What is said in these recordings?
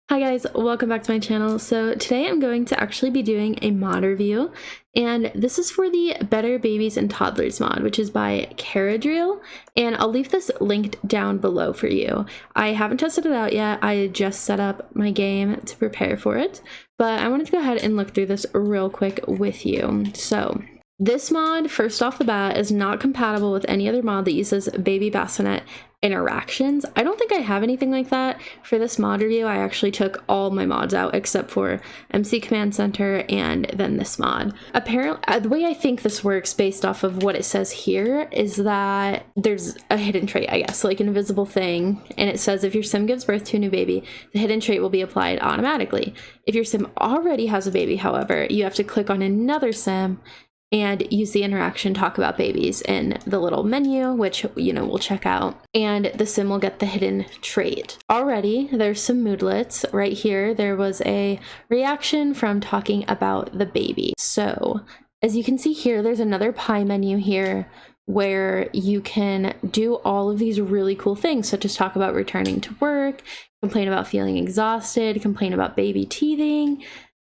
Hi guys, welcome back to my channel. So today I'm going to actually be doing a mod review, and this is for the Better Babies and Toddlers mod, which is by Caradriel, and I'll leave this linked down below for you. I haven't tested it out yet. I just set up my game to prepare for it, but I wanted to go ahead and look through this real quick with you. So this mod, first off the bat, is not compatible with any other mod that uses baby bassinet interactions. I don't think I have anything like that. For this mod review, I actually took all my mods out except for MC Command Center and then this mod. Apparently, the way I think this works based off of what it says here is that there's a hidden trait, I guess, like an invisible thing, and it says if your sim gives birth to a new baby, the hidden trait will be applied automatically. If your sim already has a baby, however, you have to click on another sim and use the interaction talk about babies in the little menu, which, you know, we'll check out, and the sim will get the hidden trait. Already, there's some moodlets. Right here, there was a reaction from talking about the baby. So, as you can see here, there's another pie menu here where you can do all of these really cool things, such as talk about returning to work, complain about feeling exhausted, complain about baby teething,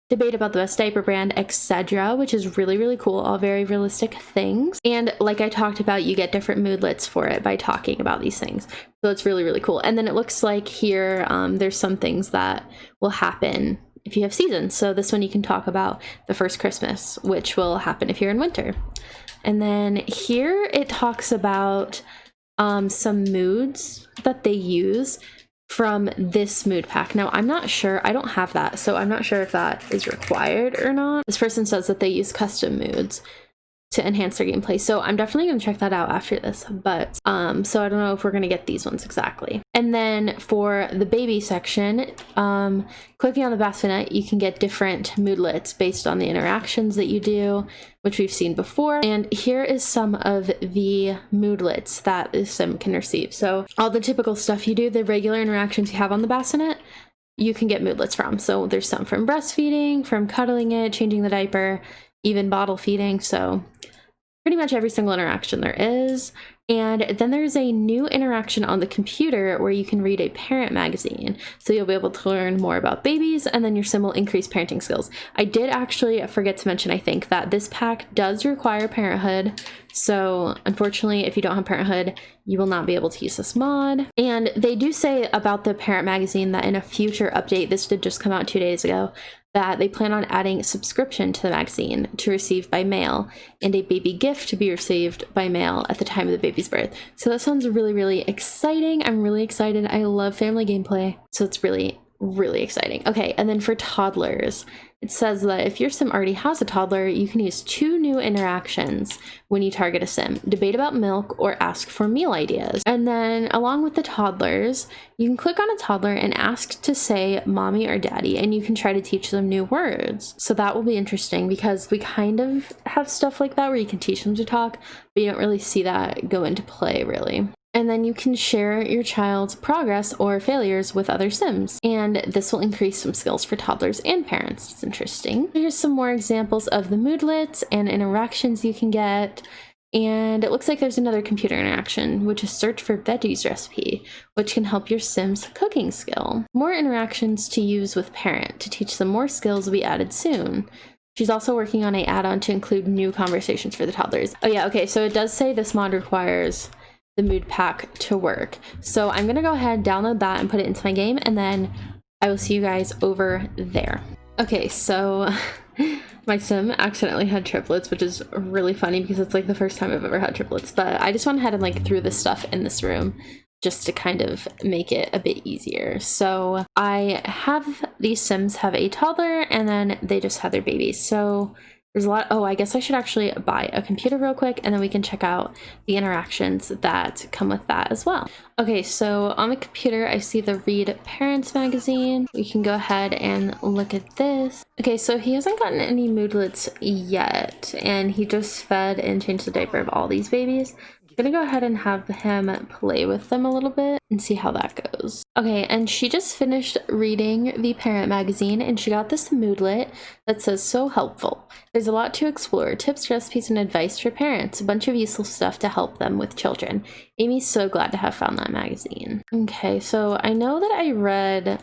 debate about the best diaper brand, etc., which is really cool. All very realistic things. And like I talked about, you get different moodlets for it by talking about these things. So it's really cool. And then it looks like here there's some things that will happen if you have seasons. So this one you can talk about the first Christmas, which will happen if you're in winter. And then here it talks about some moods that they use from this mood pack. Now, I'm not sure, I don't have that, so I'm not sure if that is required or not. This person says that they use custom moods to enhance their gameplay, so I'm definitely going to check that out after this, but so I don't know if we're going to get these ones exactly. And then for the baby section, clicking on the bassinet, you can get different moodlets based on the interactions that you do, which we've seen before. And here is some of the moodlets that the sim can receive. So all the typical stuff you do, the regular interactions you have on the bassinet, you can get moodlets from. So there's some from breastfeeding, from cuddling it, changing the diaper, even bottle feeding, so pretty much every single interaction there is. And then there's a new interaction on the computer where you can read a parent magazine, so you'll be able to learn more about babies, and then your sim will increase parenting skills. I did actually forget to mention, I think, that this pack does require parenthood, so unfortunately if you don't have parenthood, you will not be able to use this mod. And they do say about the parent magazine that in a future update, this did just come out 2 days ago, that they plan on adding a subscription to the magazine to receive by mail and a baby gift to be received by mail at the time of the baby's birth. So that sounds really exciting. I'm really excited. I love family gameplay, so it's really exciting. Okay, and then for toddlers, it says that if your sim already has a toddler, you can use 2 new interactions when you target a sim: debate about milk or ask for meal ideas. And then along with the toddlers, you can click on a toddler and ask to say mommy or daddy, and you can try to teach them new words. So that will be interesting because we kind of have stuff like that where you can teach them to talk, but you don't really see that go into play really. And then you can share your child's progress or failures with other sims, and this will increase some skills for toddlers and parents. It's interesting. Here's some more examples of the moodlets and interactions you can get, and it looks like there's another computer interaction, which is search for veggies recipe, which can help your sim's cooking skill. More interactions to use with parent to teach them more skills will be added soon. She's also working on an add-on to include new conversations for the toddlers. Oh yeah, okay, so it does say this mod requires the mood pack to work. So I'm gonna go ahead and download that and put it into my game, and then I will see you guys over there. Okay, so my sim accidentally had triplets, which is really funny because it's like the first time I've ever had triplets, but I just went ahead and like threw this stuff in this room just to kind of make it a bit easier. So I have these sims have a toddler, and then they just had their babies. So there's a lot. Oh, I guess I should actually buy a computer real quick, and then we can check out the interactions that come with that as well. Okay, so on the computer, I see the Read Parents magazine. We can go ahead and look at this. Okay, so he hasn't gotten any moodlets yet, and he just fed and changed the diaper of all these babies. I'm gonna go ahead and have him play with them a little bit and see how that goes. Okay, and she just finished reading the parent magazine, and she got this moodlet that says so helpful. There's a lot to explore: tips, recipes, and advice for parents. A bunch of useful stuff to help them with children. Amy's so glad to have found that magazine. Okay, so I know that I read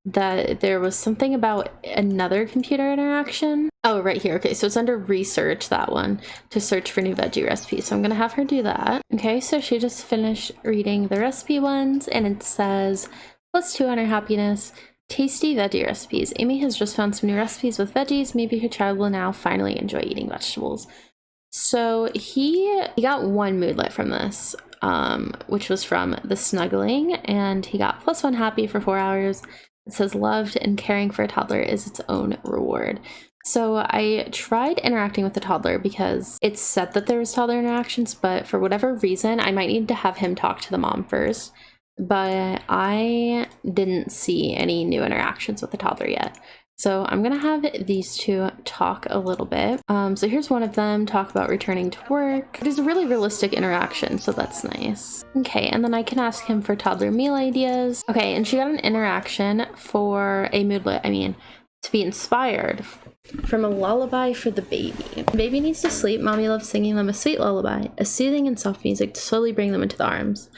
that there was something about another computer interaction. Oh, right here. Okay, so it's under research, that one, to search for new veggie recipes. So I'm gonna have her do that. Okay, so she just finished reading the recipe ones, and it says, +2 on her happiness. Tasty veggie recipes. Amy has just found some new recipes with veggies. Maybe her child will now finally enjoy eating vegetables. So he got 1 moodlet from this, which was from the snuggling, and he got +1 happy for 4 hours. It says loved and caring for a toddler is its own reward. So I tried interacting with the toddler because it said that there was toddler interactions, but for whatever reason, I might need to have him talk to the mom first. But I didn't see any new interactions with the toddler yet. So I'm gonna have these two talk a little bit. So here's one of them, talk about returning to work. It is a really realistic interaction, so that's nice. Okay, and then I can ask him for toddler meal ideas. Okay, and she got an interaction for a moodlet, to be inspired from a lullaby for the baby. The baby needs to sleep. Mommy loves singing them a sweet lullaby, a soothing and soft music to slowly bring them into the arms.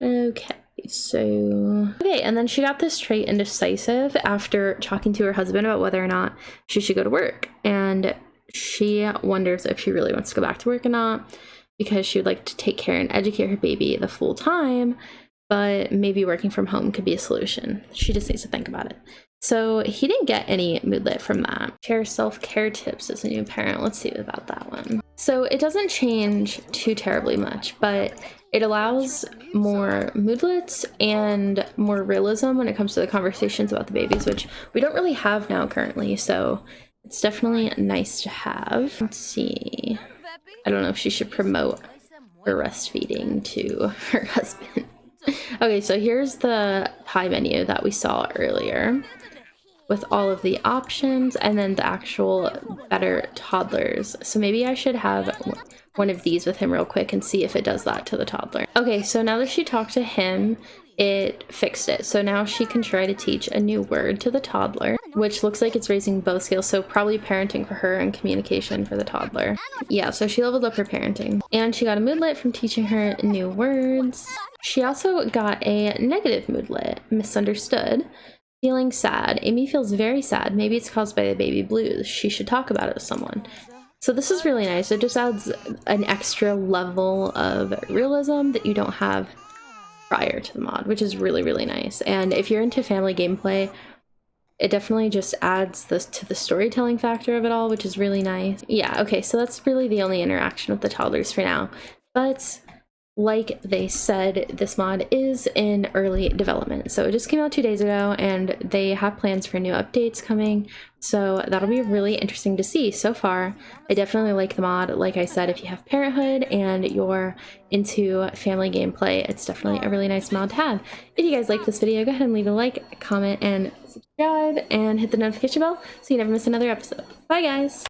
Okay. Okay, and then she got this trait indecisive after talking to her husband about whether or not she should go to work. And she wonders if she really wants to go back to work or not, because she would like to take care and educate her baby the full time, but maybe working from home could be a solution. She just needs to think about it. So he didn't get any moodlet from that. Share self-care tips as a new parent. Let's see about that one. So it doesn't change too terribly much, but it allows more moodlets and more realism when it comes to the conversations about the babies, which we don't really have now currently, so it's definitely nice to have. Let's see. I don't know if she should promote breastfeeding to her husband. Okay, so here's the pie menu that we saw earlier with all of the options, and then the actual better toddlers. So maybe I should have one of these with him real quick and see if it does that to the toddler. Okay, so now that she talked to him, it fixed it. So now she can try to teach a new word to the toddler, which looks like it's raising both skills. So probably parenting for her and communication for the toddler. Yeah, so she leveled up her parenting. And she got a moodlet from teaching her new words. She also got a negative moodlet, misunderstood. Feeling sad. Amy feels very sad. Maybe it's caused by the baby blues. She should talk about it with someone. So this is really nice. It just adds an extra level of realism that you don't have prior to the mod, which is really, really nice. And if you're into family gameplay, it definitely just adds this to the storytelling factor of it all, which is really nice. Yeah, okay, so that's really the only interaction with the toddlers for now. But like they said, this mod is in early development. So it just came out 2 days ago, and they have plans for new updates coming. So that'll be really interesting to see. So far, I definitely like the mod. Like I said, if you have parenthood and you're into family gameplay, it's definitely a really nice mod to have. If you guys like this video, go ahead and leave a like, comment, and subscribe, and hit the notification bell so you never miss another episode. Bye, guys!